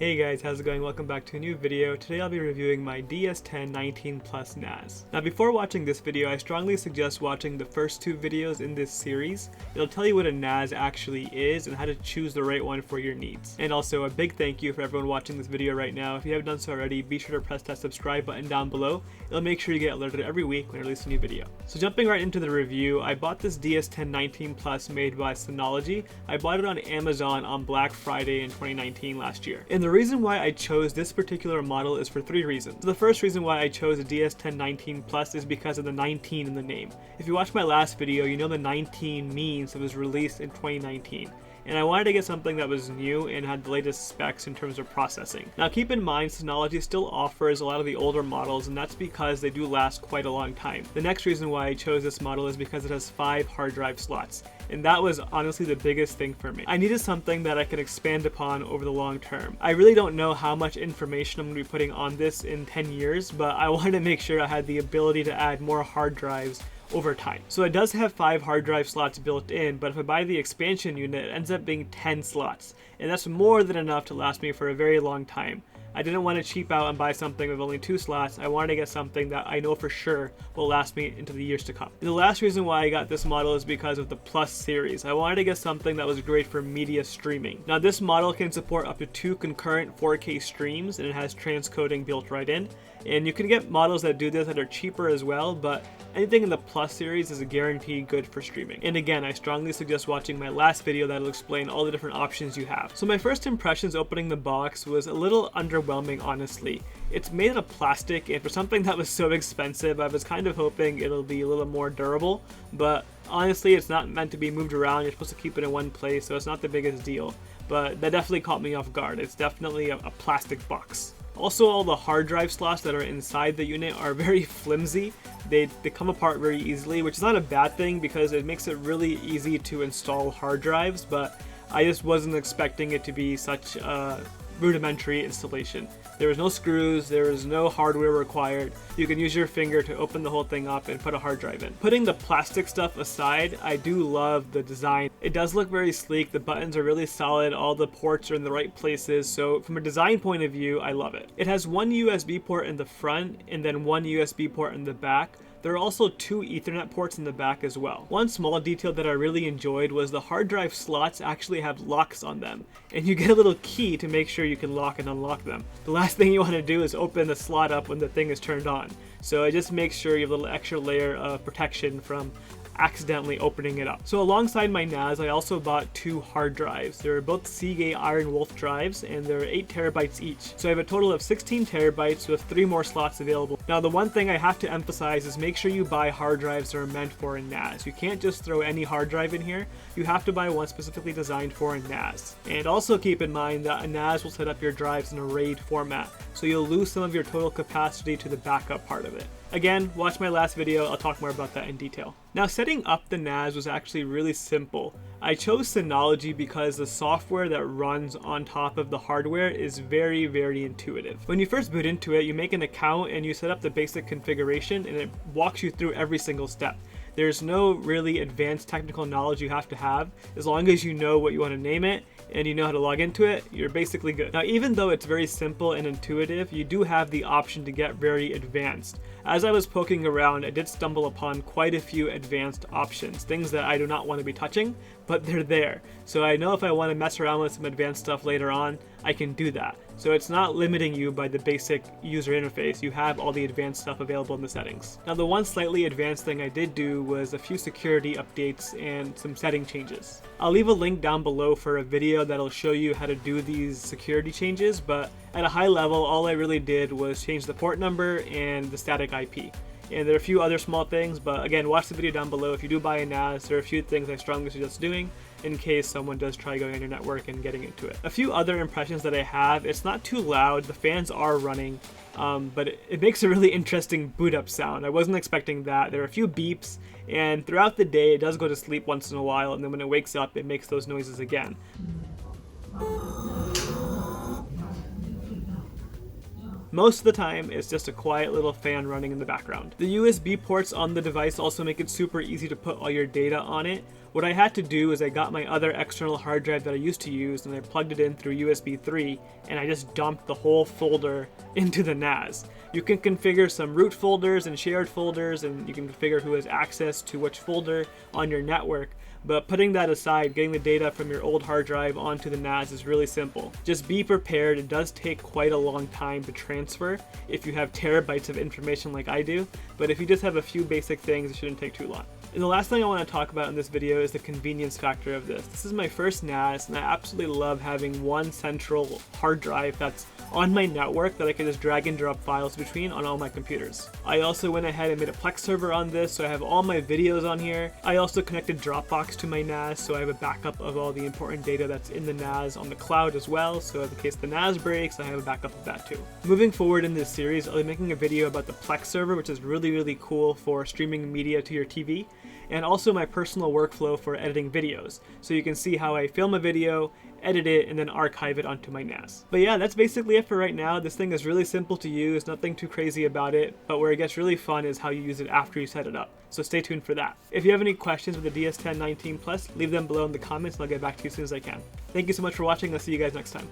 Hey guys, how's it going? Welcome back to a new video. Today I'll be reviewing my DS1019 Plus NAS. Now before watching this video, I strongly suggest watching the first two videos in this series. It'll tell you what a NAS actually is and how to choose the right one for your needs. And also a big thank you for everyone watching this video right now. If you haven't done so already, be sure to press that subscribe button down below. It'll make sure you get alerted every week when I release a new video. So jumping right into the review, I bought this DS1019 Plus made by Synology. I bought it on Amazon on Black Friday in 2019 last year. And the reason why I chose this particular model is for three reasons. So the first reason why I chose a DS1019 Plus is because of the 19 in the name. If you watched my last video, you know the 19 means it was released in 2019. And I wanted to get something that was new and had the latest specs in terms of processing. Now keep in mind, Synology still offers a lot of the older models, and that's because they do last quite a long time. The next reason why I chose this model is because it has 5 hard drive slots, and that was honestly the biggest thing for me. I needed something that I could expand upon over the long term. I really don't know how much information I'm going to be putting on this in 10 years, but I wanted to make sure I had the ability to add more hard drives over time. So it does have 5 hard drive slots built in, but if I buy the expansion unit, it ends up being 10 slots, and that's more than enough to last me for a very long time. I didn't want to cheap out and buy something with only 2 slots. I wanted to get something that I know for sure will last me into the years to come. And the last reason why I got this model is because of the Plus series. I wanted to get something that was great for media streaming. Now this model can support up to 2 concurrent 4K streams, and it has transcoding built right in. And you can get models that do this that are cheaper as well, but anything in the Plus series is a guaranteed good for streaming. And again, I strongly suggest watching my last video that'll explain all the different options you have. So my first impressions opening the box was a little underwhelming, honestly. It's made out of plastic, and for something that was so expensive, I was kind of hoping it'll be a little more durable, but honestly, it's not meant to be moved around. You're supposed to keep it in one place, so it's not the biggest deal. But that definitely caught me off guard. It's definitely a plastic box. Also, all the hard drive slots that are inside the unit are very flimsy. They come apart very easily, which is not a bad thing because it makes it really easy to install hard drives, but I just wasn't expecting it to be such a rudimentary installation. There was no screws, there was no hardware required. You can use your finger to open the whole thing up and put a hard drive in. Putting the plastic stuff aside, I do love the design. It does look very sleek, the buttons are really solid, all the ports are in the right places, so from a design point of view, I love it. It has one USB port in the front and then one USB port in the back. There are also 2 Ethernet ports in the back as well. One small detail that I really enjoyed was the hard drive slots actually have locks on them, and you get a little key to make sure you can lock and unlock them. The last thing you want to do is open the slot up when the thing is turned on, so it just makes sure you have a little extra layer of protection from accidentally opening it up. So alongside my NAS, I also bought 2 hard drives. They're both Seagate Iron Wolf drives, and they're 8 terabytes each. So I have a total of 16 terabytes with 3 more slots available. Now the one thing I have to emphasize is make sure you buy hard drives that are meant for a NAS. You can't just throw any hard drive in here. You have to buy one specifically designed for a NAS. And also keep in mind that a NAS will set up your drives in a RAID format, so you'll lose some of your total capacity to the backup part of it. Again, watch my last video, I'll talk more about that in detail. Now setting up the NAS was actually really simple. I chose Synology because the software that runs on top of the hardware is very, very intuitive. When you first boot into it, you make an account and you set up the basic configuration, and it walks you through every single step. There's no really advanced technical knowledge you have to have. As long as you know what you want to name it and you know how to log into it, you're basically good. Now, even though it's very simple and intuitive, you do have the option to get very advanced. As I was poking around, I did stumble upon quite a few advanced options, things that I do not want to be touching, but they're there. So I know if I want to mess around with some advanced stuff later on, I can do that. So it's not limiting you by the basic user interface. You have all the advanced stuff available in the settings. Now the one slightly advanced thing I did do was a few security updates and some setting changes. I'll leave a link down below for a video that'll show you how to do these security changes, but at a high level, all I really did was change the port number and the static IP. And there are a few other small things, but again, watch the video down below. If you do buy a NAS, there are a few things I strongly suggest doing in case someone does try going on your network and getting into it. A few other impressions that I have, it's not too loud, the fans are running, but it makes a really interesting boot up sound. I wasn't expecting that. There are a few beeps, and throughout the day it does go to sleep once in a while, and then when it wakes up it makes those noises again. Most of the time, it's just a quiet little fan running in the background. The USB ports on the device also make it super easy to put all your data on it. What I had to do is I got my other external hard drive that I used to use and I plugged it in through USB 3 and I just dumped the whole folder into the NAS. You can configure some root folders and shared folders, and you can configure who has access to which folder on your network. But putting that aside, getting the data from your old hard drive onto the NAS is really simple. Just be prepared. It does take quite a long time to transfer if you have terabytes of information like I do, but if you just have a few basic things, it shouldn't take too long. And the last thing I want to talk about in this video is the convenience factor of this. This is my first NAS, and I absolutely love having one central hard drive that's on my network that I can just drag and drop files between on all my computers. I also went ahead and made a Plex server on this, so I have all my videos on here. I also connected Dropbox to my NAS, so I have a backup of all the important data that's in the NAS on the cloud as well, so in case the NAS breaks, I have a backup of that too. Moving forward in this series, I'll be making a video about the Plex server, which is really cool for streaming media to your TV, and also my personal workflow for editing videos, so you can see how I film a video, edit it, and then archive it onto my NAS. But yeah, that's basically it for right now. This thing is really simple to use, nothing too crazy about it, but where it gets really fun is how you use it after you set it up. So stay tuned for that. If you have any questions with the DS1019 Plus, leave them below in the comments and I'll get back to you as soon as I can. Thank you so much for watching. I'll see you guys next time.